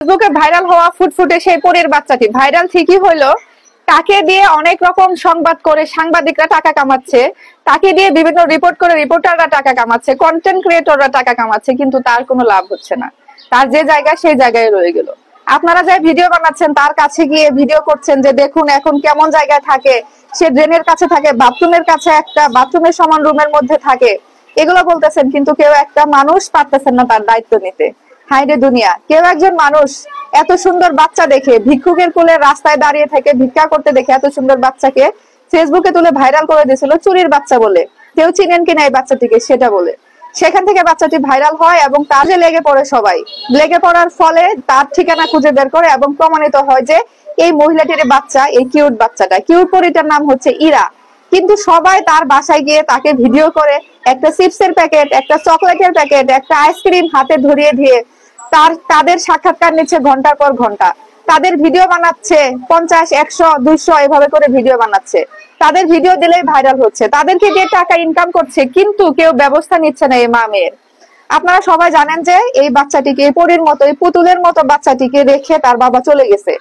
ফেসবুকে ভাইরাল হওয়া ফুটফুটে সেই পরীর বাচ্চাটি ভাইরাল ঠিকই হলো, তাকে দিয়ে অনেক রকম সংবাদ করে সাংবাদিকরা টাকা কামাচ্ছে, তাকে দিয়ে বিভিন্ন রিপোর্ট করে রিপোর্টাররা টাকা কামাচ্ছে, কন্টেন্ট ক্রিয়েটররা টাকা কামাচ্ছে, কিন্তু তার কোনো লাভ হচ্ছে না। তার যে জায়গা সেই জায়গায় রয়ে গেল। আপনারা যাই ভিডিও বানাচ্ছেন তার কাছে গিয়ে ভিডিও করছেন যে দেখুন এখন কেমন জায়গায় থাকে, সে ড্রেনের কাছে থাকে, বাথরুমের কাছে, একটা বাথরুমের সমান রুমের মধ্যে থাকে, এগুলো বলতেছেন, কিন্তু কেউ একটা মানুষ পারতেছেন না তার দায়িত্ব নিতে। হাইরে দুনিয়া, কেউ একজন মানুষ এত সুন্দর বাচ্চা দেখে, ভিক্ষুকের কোলে রাস্তায় দাঁড়িয়ে থেকে ভিক্ষা করতে দেখে এত সুন্দর বাচ্চাকে ফেসবুকে তুলে ভাইরাল করে দিয়েছিল চুরির বাচ্চা বলে। কেউ চিনেন কিনা এই বাচ্চাটিকে সেটা বলে, সেখান থেকে বাচ্চাটি ভাইরাল হয় এবং কাজে লেগে পড়ে সবাই। লেগে পড়ার ফলে তার ঠিকানা খুঁজে বের করে এবং প্রমাণিত হয় যে এই মহিলাটির বাচ্চা, এই কিউট বাচ্চাটা, কিউট পরিটার নাম হচ্ছে ইরা। কিন্তু সবাই তার বাসায় গিয়ে তাকে ভিডিও করে একটা চিপসের প্যাকেট, একটা চকলেটের প্যাকেট, একটা আইসক্রিম হাতে ধরিয়ে দিয়ে তাদের সাক্ষাৎকার নিচ্ছে ঘন্টার পর ঘন্টা। তাদের ভিডিও বানাচ্ছে 50, 100, 200 এভাবে করে ভিডিও বানাচ্ছে। তাদের ভিডিও দিলেই ভাইরাল হচ্ছে, তাদেরকে দিয়ে টাকা ইনকাম করছে, কিন্তু কেউ ব্যবস্থা নিচ্ছে না এই মা মেয়ের। আপনারা সবাই জানেন যে এই বাচ্চাটিকে, পরীর মতো, এই পুতুলের মতো বাচ্চাটিকে রেখে তার বাবা চলে গেছে।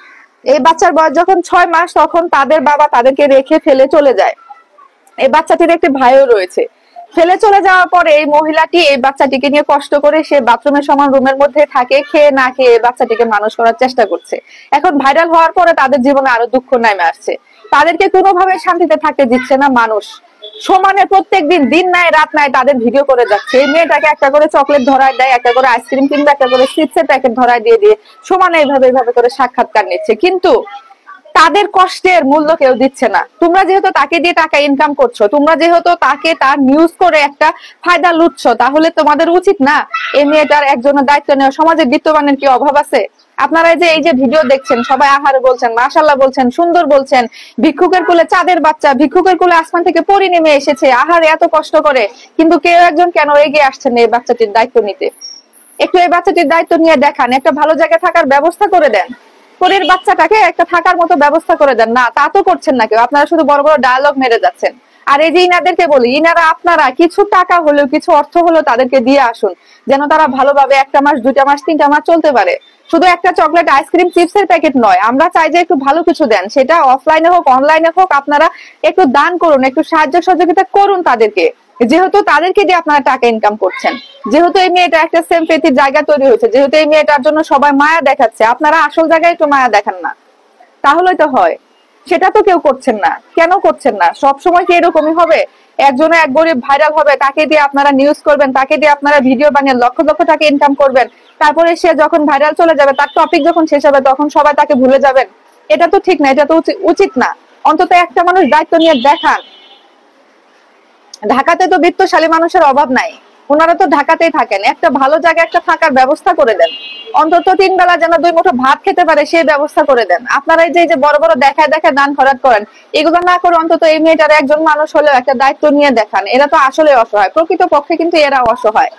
এই বাচ্চার বয়স যখন 6 মাস তখন তাদের বাবা তাদেরকে রেখে ফেলে চলে যায়। এই বাচ্চাটির একটি ভাইও রয়েছে। ফেলে চলে যাওয়ার পরে এই মহিলাটি এই বাচ্চাটিকে নিয়ে কষ্ট করে সে বাথরুমের সমান রুমের মধ্যে থাকে, খেয়ে না খেয়ে বাচ্চাটিকে মানুষ করার চেষ্টা করছে। এখন ভাইরাল হওয়ার পরে তাদের জীবনে আরো দুঃখ নেমে আসছে, তাদেরকে কোনোভাবে শান্তিতে থাকতে দিচ্ছে না মানুষ। সমানে প্রত্যেকদিন, দিন নাই রাত নাই তাদের ভিডিও করে যাচ্ছে। এই মেয়েটাকে একটা করে চকলেট ধরায় দেয়, একটা করে আইসক্রিম কিংবা একটা করে চিপসের প্যাকেট ধরায় দিয়ে দিয়ে সমানে এইভাবে করে সাক্ষাৎকার নিচ্ছে, কিন্তু তাদের কষ্টের মূল্য কেউ দিচ্ছে না। তোমরা যেহেতু তাকে দিয়ে টাকা ইনকাম করছো, তোমরা যেহেতু তাকে তার নিউজ করে একটা ফায়দা লুটছো, তাহলে তোমাদের উচিত না এই মেয়েটার একজনের দায়িত্ব নেওয়া? সমাজে বিত্তবানের কি অভাব আছে? আপনারা যে এই যে ভিডিও দেখছেন, সবাই আহারে বলছেন, মাশাআল্লাহ বলছেন, সুন্দর বলছেন, ভিক্ষুকের কোলে চাঁদের বাচ্চা, ভিক্ষুকের কোলে আসমান থেকে পরী নেমে এসেছে, আহারে এত কষ্ট করে, কিন্তু কেউ একজন কেন এগিয়ে আসছেন এই বাচ্চাটির দায়িত্ব নিতে? একটু এই বাচ্চাটির দায়িত্ব নিয়ে দেখান, একটা ভালো জায়গায় থাকার ব্যবস্থা করে দেন, পরীর বাচ্চাটাকে একটা থাকার মতো ব্যবস্থা করে দেন। না, তা তো করছেন না কেউ, আপনারা শুধু বড় বড় ডায়লগ মেরে যাচ্ছেন। আর এই যে ইনাদেরকে বলি, ইনারা আপনারা কিছু টাকা হলেও, কিছু অর্থ হলেও তাদেরকে দিয়ে আসুন, যেন তারা ভালোভাবে 1 মাস, 2 মাস, 3 মাস চলতে পারে। শুধু একটা চকলেট, আইসক্রিম, চিপসের প্যাকেট নয়, আমরা চাই যে একটু ভালো কিছু দেন, সেটা অফলাইনে হোক অনলাইনে হোক, আপনারা একটু দান করুন, একটু সাহায্য সহযোগিতা করুন তাদেরকে। যেহেতু তাদেরকে দিয়ে আপনারা টাকা ইনকাম করছেন, যেহেতু এই মেয়েটা একটা সিম্পেথির জায়গা তৈরি হয়েছে, যেহেতু এই মেয়েটার জন্য সবাই মায়া দেখাচ্ছে, আপনারা আসল জায়গায় একটু মায়া দেখান না, তাহলেই তো হয়। সেটা তো কেউ করছেন না। কেন করছেন না? সব সময় কি এরকমই হবে? একজনে এক গরিব ভাইরাল হবে, তাকে দিয়ে আপনারা নিউজ করবেন, তাকে দিয়ে আপনারা ভিডিও বানিয়ে লক্ষ লক্ষ টাকা ইনকাম করবেন, তারপরে সে যখন ভাইরাল চলে যাবে, তার টপিক যখন শেষ হবে, তখন সবাই তাকে ভুলে যাবেন? এটা তো ঠিক না, এটা তো উচিত না। অন্তত একটা মানুষ দায়িত্ব নিয়ে দেখান। ঢাকাতে তো বিত্তশালী মানুষের অভাব নাই, ওনারা তো ঢাকাতেই থাকেন, একটা ভালো জায়গায় একটা থাকার ব্যবস্থা করে দেন, অন্তত 3 বেলা যেন 2 মুঠো ভাত খেতে পারে সেই ব্যবস্থা করে দেন। আপনারা এই যে বড় বড় দেখায় দেখায় দান খরচ করেন, এগুলো না করে অন্তত এই মেয়েটার একজন মানুষ হলেও একটা দায়িত্ব নিয়ে দেখান। এরা তো আসলে অসহায়, প্রকৃত পক্ষে কিন্তু এরা অসহায়।